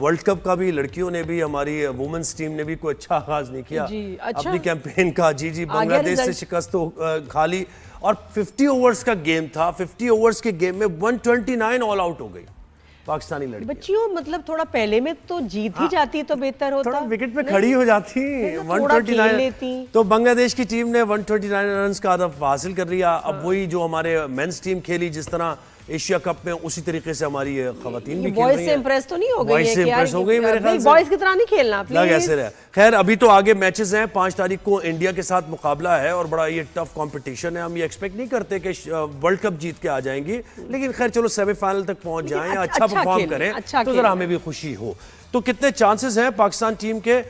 World cup का भी लड़कियों ने भी, हमारी वुमेन्स टीम ने भी कोई अच्छा आगाज नहीं किया जी, अच्छा। अपनी कैंपेन का। जी बांग्लादेश से शिकस्त तो खाली, और 50 ओवर्स का गेम था। 50 ओवर्स के गेम में 129 ऑल आउट हो गई पाकिस्तानी लड़की। बच्चियों मतलब थोड़ा पहले में तो जीत ही जाती तो बेहतर होता, थोड़ा विकेट पे खड़ी हो जाती। 129 तो बांग्लादेश की टीम ने 129 रन का हदफ हासिल कर लिया। अब वही जो हमारे मेंस टीम खेली जिस तरह एशिया कप में, उसी तरीके से हमारी खवातीन भी खेल रही हैं। बॉयज से इंप्रेस तो नहीं हो गई? बॉयज से इंप्रेस हो गई मेरे ख्याल से। बॉयज की तरह नहीं खेलना प्लीज। ऐसे रहे। खैर अभी तो आगे मैचेस हैं। 5 तारीख को इंडिया के साथ मुकाबला है और बड़ा ये टफ कंपटीशन है। हम ये एक्सपेक्ट नहीं करते कि वर्ल्ड कप जीत के आ जाएंगी, लेकिन खैर चलो सेमीफाइनल तक पहुंच जाएं, अच्छा परफॉर्म करें तो जरा हमें भी खुशी हो। तो कितने चांसेस हैं पाकिस्तान टीम के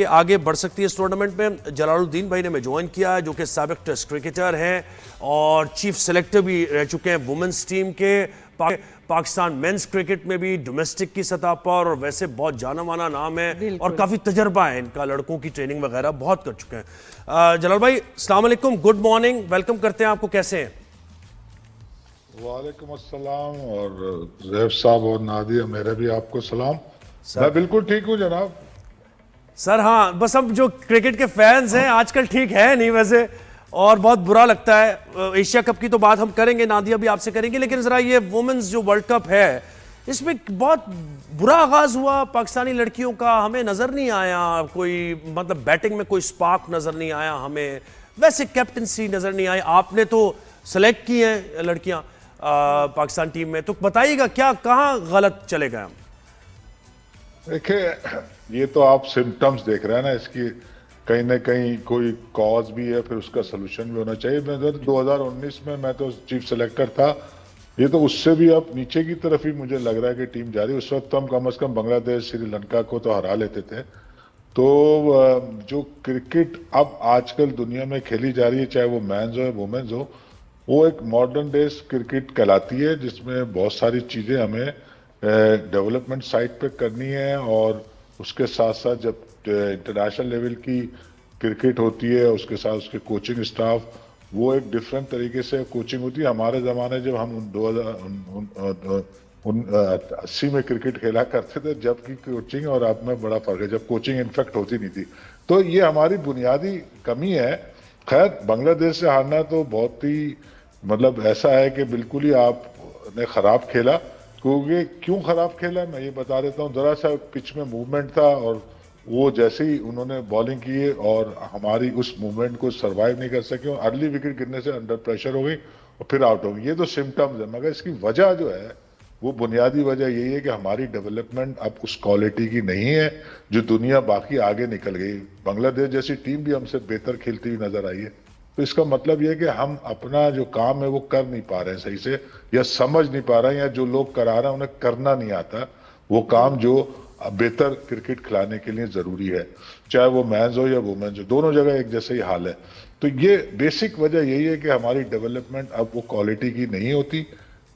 आगे बढ़ सकती है इस टूर्नामेंट में? जलालुद्दीन भाई ने हमें ज्वाइन किया है, जो कि साबिक टेस्ट क्रिकेटर हैं और चीफ सेलेक्टर भी रह चुके हैं वुमेन्स टीम के। पाकिस्तान मेंस क्रिकेट में भी डोमेस्टिक की सतह पर, और वैसे बहुत जाना माना नाम है और काफी तजर्बा है इनका, लड़कों की ट्रेनिंग वगैरह बहुत कर चुके हैं। जलाल भाई अस्सलाम वालेकुम, गुड मॉर्निंग, वेलकम करते हैं आपको। कैसे हैं? वालेकुम अस्सलाम, और ज़ैब साहब और नादिया मेरा भी आपको सलाम। मैं बिल्कुल ठीक हूँ जनाब। सर हाँ, बस अब जो क्रिकेट के फैंस हैं आजकल ठीक है नहीं वैसे, और बहुत बुरा लगता है। एशिया कप की तो बात हम करेंगे, नादिया भी आपसे करेंगे, लेकिन जरा ये वुमेन्स जो वर्ल्ड कप है इसमें बहुत बुरा आगाज हुआ पाकिस्तानी लड़कियों का। हमें नजर नहीं आया कोई, मतलब बैटिंग में कोई स्पार्क नजर नहीं आया हमें, वैसे कैप्टनसी नजर नहीं आई। आपने तो सेलेक्ट की हैं लड़कियां पाकिस्तान टीम में, तो बताइएगा क्या कहाँ गलत चले गए हम? देखिए, ये तो आप सिम्टम्स देख रहे हैं ना इसकी, कहीं ना कहीं कोई कॉज भी है, फिर उसका सोल्यूशन भी होना चाहिए। मैं 2019 में मैं तो चीफ सेलेक्टर था, ये तो उससे भी अब नीचे की तरफ ही मुझे लग रहा है कि टीम जा रही है। उस वक्त तो हम कम से कम बांग्लादेश, श्रीलंका को तो हरा लेते थे। तो जो क्रिकेट अब आजकल दुनिया में खेली जा रही है, चाहे वो मैंस हो या वुमेन्स हो, वो एक मॉडर्न डेज क्रिकेट कहलाती है, जिसमें बहुत सारी चीज़ें हमें डेवलपमेंट साइड पे करनी है, और उसके साथ साथ जब इंटरनेशनल लेवल की क्रिकेट होती है उसके साथ उसके कोचिंग स्टाफ, वो एक डिफरेंट तरीके से कोचिंग होती है। हमारे ज़माने जब हम 2080 में क्रिकेट खेला करते थे, जब की कोचिंग और अब में बड़ा फर्क है, जब कोचिंग इनफेक्ट होती नहीं थी। तो ये हमारी बुनियादी कमी है। खैर, बांग्लादेश से हारना तो बहुत ही मतलब ऐसा है कि बिल्कुल ही आपने ख़राब खेला। क्योंकि क्यों ख़राब खेला मैं ये बता देता हूँ। ज़रा सा पिच में मूवमेंट था, और वो जैसे ही उन्होंने बॉलिंग की और हमारी उस मूवमेंट को सरवाइव नहीं कर सके, और अर्ली विकेट गिरने से अंडर प्रेशर हो गई और फिर आउट हो गई। ये तो सिम्टम्स है, मगर इसकी वजह जो है वो बुनियादी वजह यही है कि हमारी डेवलपमेंट अब उस क्वालिटी की नहीं है जो दुनिया बाकी आगे निकल गई। बांग्लादेश जैसी टीम भी हमसे बेहतर खेलती हुई नजर आई है। तो इसका मतलब यह है कि हम अपना जो काम है वो कर नहीं पा रहे हैं सही से, या समझ नहीं पा रहे हैं, या जो लोग करा रहे हैं उन्हें करना नहीं आता वो काम जो बेहतर क्रिकेट खिलाने के लिए जरूरी है, चाहे वो मैंस हो या वुमेन्स हो, दोनों जगह एक जैसे ही हाल है। तो ये बेसिक वजह यही है कि हमारी डेवलपमेंट अब वो क्वालिटी की नहीं होती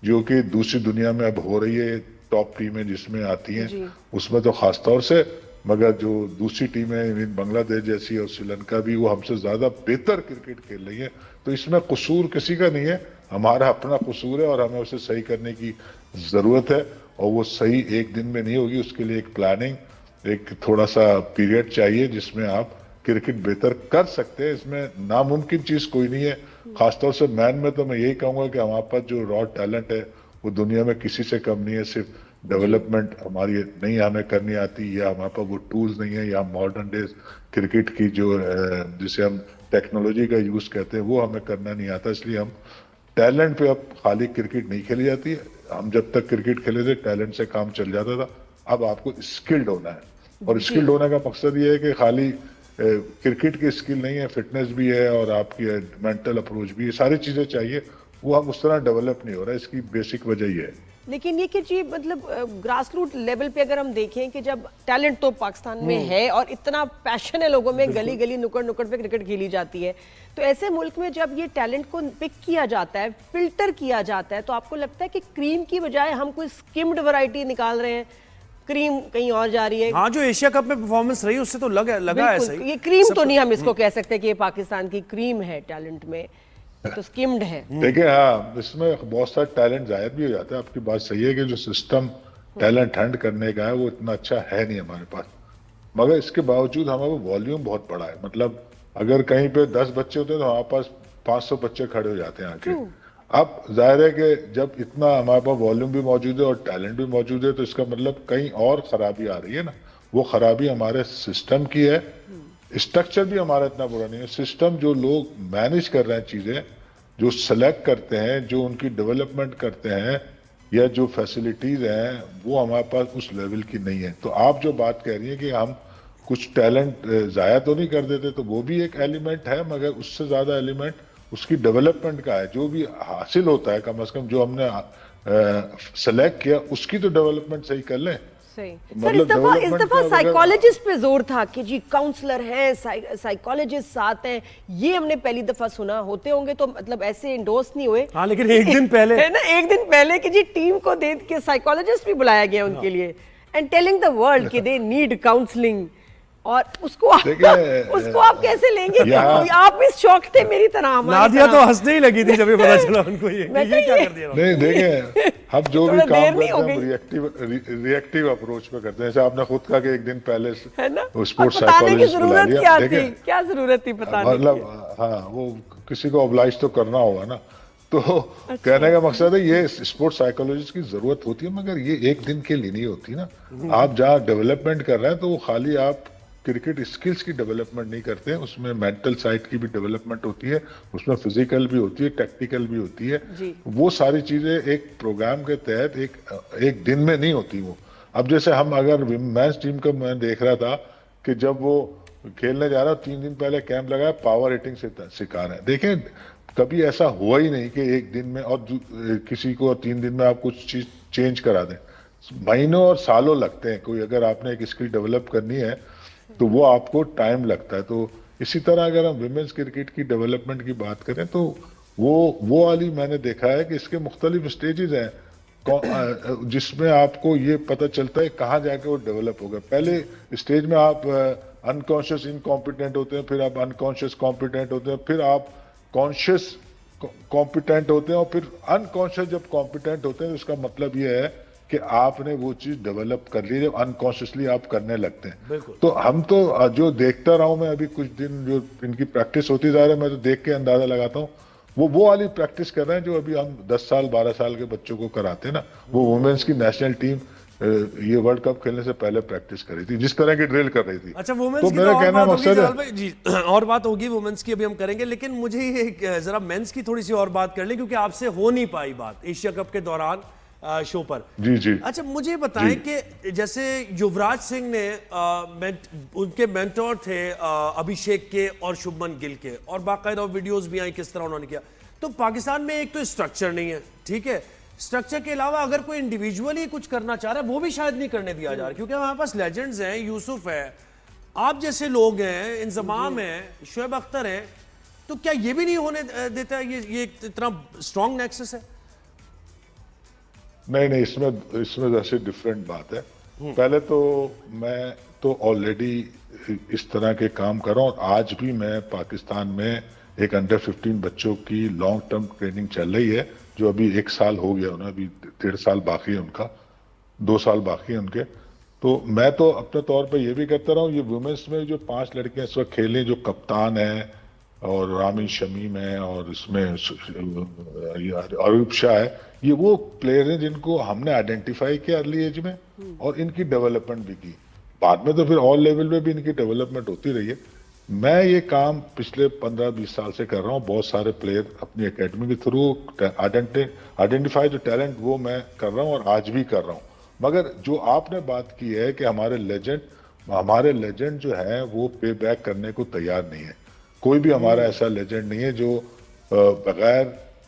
जो कि दूसरी दुनिया में अब हो रही है। टॉप टीमें जिसमें आती हैं उसमें तो खास तौर से, मगर जो दूसरी टीमें बांग्लादेश जैसी और श्रीलंका भी, वो हमसे ज्यादा बेहतर क्रिकेट खेल रही है। तो इसमें कसूर किसी का नहीं है, हमारा अपना कसूर है और हमें उसे सही करने की जरूरत है। और वो सही एक दिन में नहीं होगी, उसके लिए एक प्लानिंग, एक थोड़ा सा पीरियड चाहिए जिसमें आप क्रिकेट बेहतर कर सकते हैं। इसमें नामुमकिन चीज कोई नहीं है। खासतौर से मैन में तो मैं यही कहूंगा कि हमारे पास जो रॉ टैलेंट है वो दुनिया में किसी से कम नहीं है। सिर्फ डेवलपमेंट हमारी नहीं हमें करनी आती, या हमारे पास वो टूल्स नहीं है, या मॉडर्न डेज क्रिकेट की जो जिसे हम टेक्नोलॉजी का यूज कहते हैं वो हमें करना नहीं आता। इसलिए हम टैलेंट पे, अब खाली क्रिकेट नहीं खेली जाती है। हम जब तक क्रिकेट खेले थे टैलेंट से काम चल जाता था, अब आपको स्किल्ड होना है, और स्किल्ड होने का मकसद ये है कि खाली क्रिकेट की स्किल नहीं है, फिटनेस भी है और आपकी मेंटल अप्रोच भी है, सारी चीजें चाहिए। वो हम उस तरह डेवलप नहीं हो रहा है, इसकी बेसिक वजह ये है। लेकिन ये कि जी मतलब ग्रास रूट लेवल पे अगर हम देखें कि जब टैलेंट तो पाकिस्तान में है और इतना पैशन है लोगों में, गली गली नुक्कड़ नुक्कड़ पे क्रिकेट खेली जाती है, तो ऐसे मुल्क में जब ये टैलेंट को पिक किया जाता है, फिल्टर किया जाता है, तो आपको लगता है कि क्रीम की बजाय हम कोई स्किम्ड वैरायटी निकाल रहे हैं, क्रीम कहीं और जा रही है? हाँ, जो एशिया कप में परफॉर्मेंस रही उससे तो लगा है सही। ये क्रीम तो नहीं हम इसको कह सकते कि ये पाकिस्तान की क्रीम है टैलेंट में, तो स्किम्ड है। देखिए, हाँ, इसमें बहुत सारा टैलेंट जाहिर भी हो जाता है। आपकी बात सही है कि जो सिस्टम टैलेंट हंट करने का है वो इतना अच्छा है नहीं हमारे पास। मगर इसके बावजूद हमारा वॉल्यूम बहुत बड़ा है, मतलब अगर कहीं पे 10 बच्चे होते हैं तो हमारे पास 500 बच्चे खड़े हो जाते हैं आके। अब जाहिर है कि जब इतना हमारे पास वॉल्यूम भी मौजूद है और टैलेंट भी मौजूद है तो इसका मतलब कहीं और खराबी आ रही है ना। वो खराबी हमारे सिस्टम की है, स्ट्रक्चर भी हमारा इतना बुरा नहीं है, सिस्टम जो लोग मैनेज कर रहे हैं चीजें, जो सेलेक्ट करते हैं, जो उनकी डेवलपमेंट करते हैं, या जो फैसिलिटीज हैं वो हमारे पास उस लेवल की नहीं है। तो आप जो बात कह रही हैं कि हम कुछ टैलेंट जाया तो नहीं कर देते, तो वो भी एक एलिमेंट है, मगर उससे ज्यादा एलिमेंट उसकी डेवलपमेंट का है। जो भी हासिल होता है कम से कम जो हमने सेलेक्ट किया उसकी तो डेवलपमेंट सही कर लें। सही सर, मतलब इस दफा development का साइकोलॉजिस्ट पे जोर था कि जी काउंसलर हैं, साइकोलॉजिस्ट साथ हैं, ये हमने पहली दफा सुना। होते होंगे तो मतलब ऐसे इंडोर्स नहीं हुए। हाँ, लेकिन एक दिन पहले है ना, एक दिन पहले कि जी टीम को दे के साइकोलॉजिस्ट भी बुलाया गया उनके लिए, एंड टेलिंग द वर्ल्ड कि दे नीड काउंसलिंग। और उसको उसको आप कैसे लेंगे? आप भी शौक थे मेरी तरह। नादिया तो हंसने ही लगी थी जब ये पता चला उनको ये क्या कर दिया। नहीं देखें, हम जो भी काम करते हैं रिएक्टिव अप्रोच पे करते हैं। जैसे आपने खुद कहा कि एक दिन पहले स्पोर्ट्स साइकोलॉजिस्ट बुला लिया, देखें क्या जरूरत थी बताने की? मतलब हाँ, वो किसी को ऑब्लाइज तो करना होगा ना। तो कहने का मकसद है ये स्पोर्ट्स साइकोलॉजिस्ट की जरूरत होती है, मगर ये एक दिन के लिए नहीं होती ना। आप जहाँ डेवलपमेंट कर रहे हैं तो वो खाली आप क्रिकेट स्किल्स की डेवलपमेंट नहीं करते हैं, उसमें मेंटल साइड की भी डेवलपमेंट होती है, उसमें फिजिकल भी होती है, टेक्निकल भी होती है। वो सारी चीजें एक प्रोग्राम के तहत एक दिन में नहीं होती वो। अब जैसे हम अगर विमेंस टीम का मैं देख रहा था कि जब वो खेलने जा रहा है 3 दिन पहले कैंप लगाया, पावर हिटिंग से सिखा रहे हैं। देखें, कभी ऐसा हुआ ही नहीं कि एक दिन में और किसी को 3 दिन में आप कुछ चीज चेंज करा दें। महीनों और सालों लगते हैं। कोई अगर आपने एक स्किल डेवलप करनी है तो वो आपको टाइम लगता है। तो इसी तरह अगर हम विमेंस क्रिकेट की डेवलपमेंट की बात करें तो वो वाली मैंने देखा है कि इसके मुख्तलिफ स्टेजेस हैं जिसमें आपको ये पता चलता है कहाँ जाके वो डेवलप होगा। पहले स्टेज में आप अनकॉन्शियस इनकॉम्पिटेंट होते हैं, फिर आप अनकॉन्शियस कॉम्पिटेंट होते हैं, फिर आप कॉन्शियस कॉम्पिटेंट होते हैं, और फिर अनकॉन्शियस जब कॉम्पिटेंट होते हैं तो इसका मतलब ये है कि आपने वो चीज डेवलप कर ली जब अनकॉन्शियसली आप करने लगते हैं। तो हम तो जो देखता रहा हूं मैं अभी कुछ दिन, जो इनकी प्रैक्टिस होती जा रही है, मैं तो देख के अंदाजा लगाता हूँ वो वाली प्रैक्टिस कर रहे हैं जो अभी हम 10 साल 12 साल के बच्चों को कराते हैं ना। वो वुमेन्स की नेशनल टीम ये वर्ल्ड कप खेलने से पहले प्रैक्टिस कर रही थी, जिस तरह की ड्रिल कर रही थी। अच्छा, वुमेन्स तो की मेरा तो कहना मकसद है जी, और बात होगी वुमेन्स की, अभी हम करेंगे, लेकिन मुझे ये जरा मेंस की थोड़ी सी और बात कर लें, क्योंकि आपसे हो नहीं पाई बात एशिया कप के दौरान शो पर। जी। अच्छा, मुझे बताएं कि जैसे युवराज सिंह ने उनके मेंटोर थे अभिषेक के और शुभमन गिल के, और बाकायदा वीडियोस भी आई किस तरह उन्होंने किया। तो पाकिस्तान में एक तो स्ट्रक्चर नहीं है, ठीक है, स्ट्रक्चर के अलावा अगर कोई इंडिविजुअली कुछ करना चाह रहा है वो भी शायद नहीं करने दिया जा रहा, क्योंकि हमारे पास लेजेंड्स हैं, यूसुफ है, आप जैसे लोग हैं, इंजमाम है, शोएब अख्तर है, तो क्या ये भी नहीं होने देता? ये इतना स्ट्रॉन्ग नेक्सस है? नहीं, इसमें वैसे डिफरेंट बात है। पहले तो मैं तो ऑलरेडी इस तरह के काम कर रहा हूँ, और आज भी मैं पाकिस्तान में एक अंडर 15 बच्चों की लॉन्ग टर्म ट्रेनिंग चल रही है, जो अभी 1 साल हो गया उन्हें, अभी 1.5 साल बाकी है उनका, 2 साल बाकी है उनके। तो मैं तो अपने तौर पे ये भी करता रहा हूँ, ये वुमेन्स में जो 5 लड़कियां इस वक्त खेलें, जो कप्तान है और रामिन शमीम है और इसमें अरूप शाह है, ये वो प्लेयर हैं जिनको हमने आइडेंटिफाई किया अर्ली एज में और इनकी डेवलपमेंट भी की। बाद में तो फिर ऑल लेवल पे भी इनकी डेवलपमेंट होती रही है। मैं ये काम पिछले 15-20 साल से कर रहा हूँ। बहुत सारे प्लेयर अपनी एकेडमी के थ्रू आइडेंटिफाई जो टैलेंट, वो मैं कर रहा हूँ और आज भी कर रहा हूँ। मगर जो आपने बात की है कि हमारे लेजेंड जो है वो पे बैक करने को तैयार नहीं है। कोई भी हमारा ऐसा लेजेंड नहीं है जो बगैर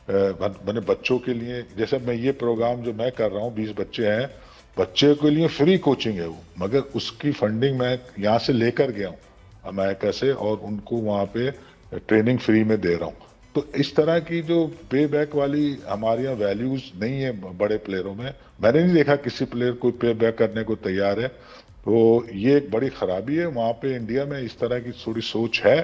मैंने बच्चों के लिए, जैसे मैं ये प्रोग्राम जो मैं कर रहा हूँ, 20 बच्चे हैं, बच्चे के लिए फ्री कोचिंग है वो, मगर उसकी फंडिंग मैं यहाँ से लेकर गया हूँ अमेरिका से, और उनको वहाँ पे ट्रेनिंग फ्री में दे रहा हूँ। तो इस तरह की जो पे बैक वाली हमारे यहाँ वैल्यूज नहीं है बड़े प्लेयरों में। मैंने नहीं देखा किसी प्लेयर को पे बैक करने को तैयार है, तो ये एक बड़ी खराबी है। वहाँ पे इंडिया में इस तरह की थोड़ी सोच है,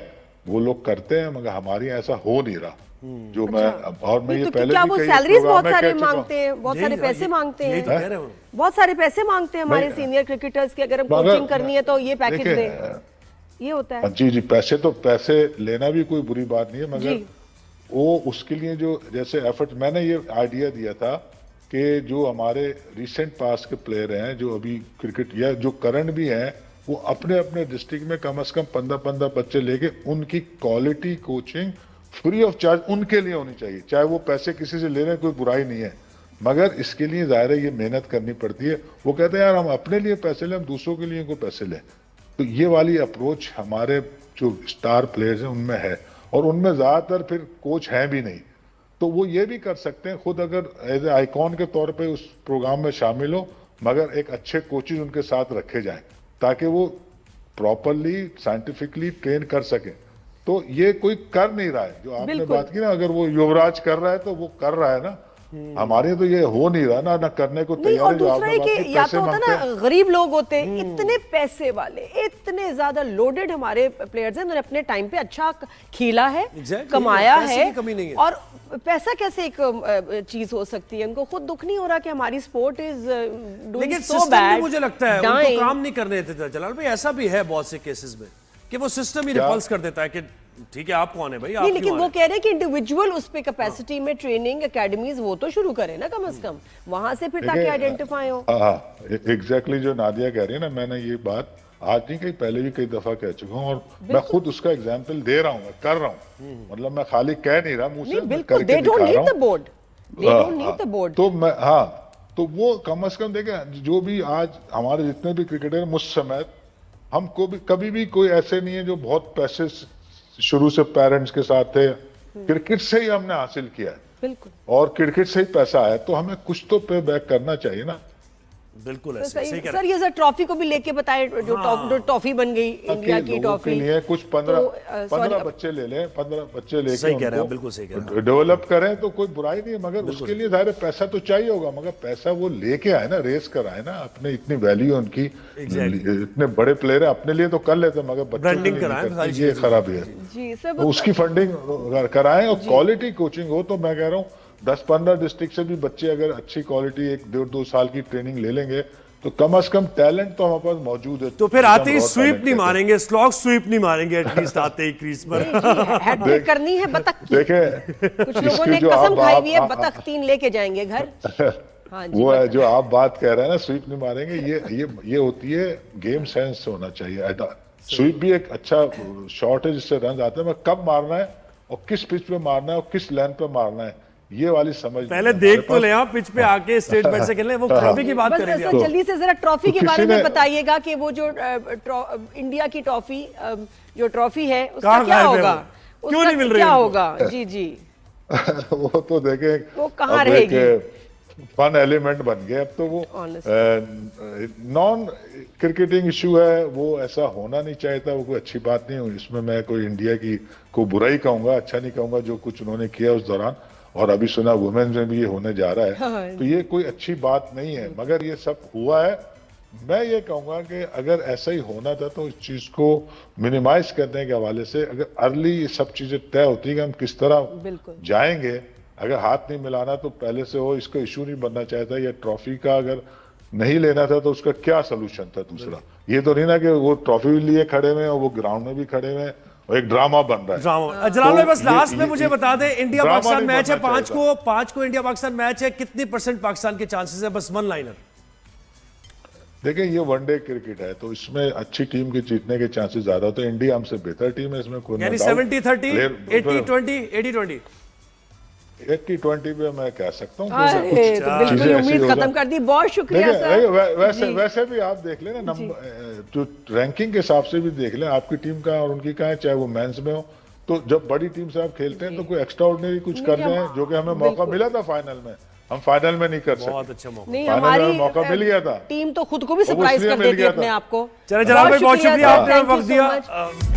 वो लोग करते हैं, मगर हमारे यहाँ ऐसा हो नहीं रहा। जो मैं और मैं ये तो पहले क्या भी वो कई सैलरीज प्रोग्राम बहुत में सारे कह चुका हूं। मांगते हैं, बहुत सारे पैसे मांगते यही तो हैं, कह रहे हो। बहुत सारे पैसे मांगते हैं हमारे नहीं, सीनियर क्रिकेटर्स के, अगर मगर- कोचिंग करनी है तो ये पैकेज देखिए, दे, ये होता है। जी जी, पैसे लेना भी कोई बुरी बात नहीं है, मगर जी। वो उसके लिए जो जैसे एफर्ट, मैंने ये आइडिया दिया था कि जो हमारे रिसेंट पास के प्लेयर हैं जो अभी क्रिकेट या जो करंट भी हैं, वो अपने अपने डिस्ट्रिक्ट में कम से कम 15-15 बच्चे लेके उनकी quality coaching free of charge उनके लिए होनी चाहिए। चाहे वो पैसे किसी से ले रहे हैं, कोई बुराई नहीं है, मगर इसके लिए जाहिर है ये मेहनत करनी पड़ती है। वो कहते हैं यार हम अपने लिए पैसे लें, हम दूसरों के लिए को पैसे लें। तो ये वाली अप्रोच हमारे जो स्टार प्लेयर्स हैं उनमें है, और उनमें ज्यादातर फिर कोच हैं भी नहीं, तो वो ये भी कर सकते हैं खुद, अगर एज ए आइकॉन के तौर पे उस प्रोग्राम में शामिल हो, मगर एक अच्छे कोचेज उनके साथ रखे जाएं ताकि वो प्रॉपरली साइंटिफिकली ट्रेन कर सके। तो ये कोई कर नहीं रहा है, जो आपने बिल्कुल। बात की ना, अगर वो युवराज कर रहा है तो वो कर रहा है ना, हमारे तो ये हो नहीं रहा ना करने को नहीं, तैयार और है। जो दूसरा है आपने बात कि की, या पैसे तो होता मांगते ना हैं। गरीब लोग होते हैं, इतने पैसे वाले, इतने ज्यादा लोडेड हमारे प्लेयर्स हैं, उन्होंने अपने टाइम पे अच्छा खेला है, Exactly, कमाया पैसे है, की कमी नहीं है। और पैसा कैसे एक चीज हो सकती है, उनको खुद दुख नहीं हो रहा कि हमारी स्पोर्ट इज डूइंग लेकिन सो सिस्टम बैड, भी मुझे लगता है उनको काम नहीं करने देता जलाल भाई। ऐसा भी है बहुत से केसेस में कि वो सिस्टम ही क्या? रिपल्स कर देता है कि ठीक है आप कौन है भाई, आप नहीं, लेकिन क्यों आ वो रहे कह रहे हैं कि इंडिविजुअल उस पे कैपेसिटी में ट्रेनिंग एकेडमीज वो तो शुरू करें ना कम से कम, वहां से फिर ताकि देखिए, आइडेंटिफाई हो। हाँ, एग्जैक्टली जो नादिया कह रही है ना, मैंने ये बात आज नहीं कहीं पहले भी कई दफा कह चुका हूँ, और मैं खुद उसका एग्जाम्पल दे रहा हूँ, मैं कर रहा हूँ, मतलब मैं खाली कह नहीं रहा मुंह से, नहीं, मैं बिल्कुल, करके दे डोंट दिखा रहा नीड द हूँ। बोर्ड, दे हाँ, डोंट नीड द बोर्ड। तो मैं, हाँ, तो वो कम से कम देखें, जो भी आज हमारे जितने भी क्रिकेटर हैं मुझ समेत, हमको भी कभी भी कोई ऐसे नहीं है जो बहुत पैसे शुरू से पेरेंट्स के साथ थे, क्रिकेट से ही हमने हासिल किया है, बिल्कुल और क्रिकेट से ही पैसा आया, तो हमें कुछ तो पे बैक करना चाहिए ना। बिल्कुल तो ऐसे सही सही कह सर, रहे ये सर ट्रॉफी को भी लेके बताए, जो ट्रॉफी बन गई इंडिया की लोगों के ट्रॉफी, लिए कुछ तो, 15 बच्चे ले लें, 15 बच्चे लेके सही कह रहे हैं, उनको बिल्कुल सही कह रहे डेवलप करें तो कोई बुराई नहीं है, मगर उसके लिए जाहिर है पैसा तो चाहिए होगा, मगर पैसा वो लेके आए ना, रेस कराए ना, अपने इतनी वैल्यू है उनकी, इतने बड़े प्लेयर है, अपने लिए तो कर लेते हैं, मगर बच्चों के Branding लिए कराएं, नहीं सारी करते, ये चीजें। खराबी है। जी सर, तो उसकी फंडिंग कराएं, और क्वालिटी कोचिंग हो, तो मैं कह रहा हूँ 10-15 डिस्ट्रिक्ट से भी बच्चे अगर अच्छी क्वालिटी 1-1.5-2 साल की ट्रेनिंग ले लेंगे, तो कम से कम टैलेंट तो हमारे पास मौजूद है। तो फिर आते ही बहुत स्वीप talent नहीं है। मारेंगे, स्लॉग स्वीप नहीं मारेंगे एटलीस्ट आते ही क्रीज पर। हैट्रिक करनी है बतख की, देखें, कुछ लोगों इसकी ने जो कसम आप- खाई हुई है आप- बतख 3 लेके जाएंगे घर। हाँ जी, वो है बताएं। जो आप बात कह रहे हैं ना, स्वीप नहीं मारेंगे, ये होती है गेम सेंस होना चाहिए। स्वीप भी एक अच्छा शॉट है जिससे रन आते हैं, कब मारना है और किस पिच पे मारना है और किस लेंथ पे मारना है, ये वाली समझ पहले देख तो ले आप पिच पे आके स्टेट बैट से खेलने, वो ट्रॉफी की बात बस करेंगे सर, आप। जल्दी से जरा ट्रॉफी तो के बारे किसी में ने- बताइएगा कि वो जो इंडिया की ट्रॉफी, जो ट्रॉफी है उसका कहाँ क्या गायब है होगा, वो? क्यों नहीं मिल रही क्या उनको? होगा? जी जी, वो तो देखें, वो कहाँ अब एक रहेगी? फन एलिमेंट बन गए अब तो वो। Honestly. नॉन क्रिकेटिंग इशू है, वो ऐसा होना नहीं चाहिए था, वो कोई अच्छी बात नहीं हुई, इसमें मैं कोई इंडिया की को बुराई कहूंगा, अच्छा नहीं कहूंगा जो कुछ उन्होंने किया उस दौरान, और अभी सुना वुमेन्स में भी ये होने जा रहा है, हाँ। तो ये कोई अच्छी बात नहीं है, मगर ये सब हुआ है। मैं ये कहूंगा कि अगर ऐसा ही होना था तो इस चीज को मिनिमाइज करने के हवाले से अगर अर्ली ये सब चीजें तय होती कि हम किस तरह बिल्कुल। जाएंगे, अगर हाथ नहीं मिलाना तो पहले से हो, इसका इशू नहीं बनना चाहता, या ट्रॉफी का अगर नहीं लेना था तो उसका क्या सोल्यूशन था दूसरा। ये तो नहीं ना कि वो ट्रॉफी भी लिए खड़े हुए और वो ग्राउंड में भी खड़े हुए और एक ड्रामा बन रहा है। ड्रामा। जलाल भाई बस तो लास्ट में ये- मुझे बता दें, इंडिया ड्रामा पाकिस्तान नहीं मैच है, बनना 5 को इंडिया पाकिस्तान मैच है, कितनी % पाकिस्तान के चांसेस है? बस वन लाइनर। देखिए, ये वनडे क्रिकेट है तो इसमें अच्छी टीम के जीतने के चांसेस ज्यादा होते हैं, इंडिया हमसे बेहतर टीम है, इसमें कोई यानी 70-30, 80-20, 80-20। 80-20 पे मैं कह सकता हूँ। अरे तो बिल्कुल चीजें ही ऐसी उम्मीद हो खत्म जाए। कर दी, बहुत शुक्रिया देखिए, सर। वैसे भी आप देख लें ना, नंबर जो रैंकिंग के हिसाब से भी देख लें, आपकी टीम का और उनकी का है, चाहे वो मेंस में हो, तो जब बड़ी टीम से आप खेलते हैं तो कोई एक्स्ट्रा ऑर्डिनरी कुछ कर रहे हैं, जो कि हमें मौका मिला था फाइनल में, हम फाइनल में नहीं कर सकते। बहुत अच्छा मौका। नहीं, फाइनल में हमारी मौका मिल गया था। टीम तो खुद को भी वो सरप्राइज इसलिए कर मिल देती है गया अपने था। आप को। चले जलाल भाई, बहुत शुक्रिया, सर, आपने thank you वक्त so दिया। much।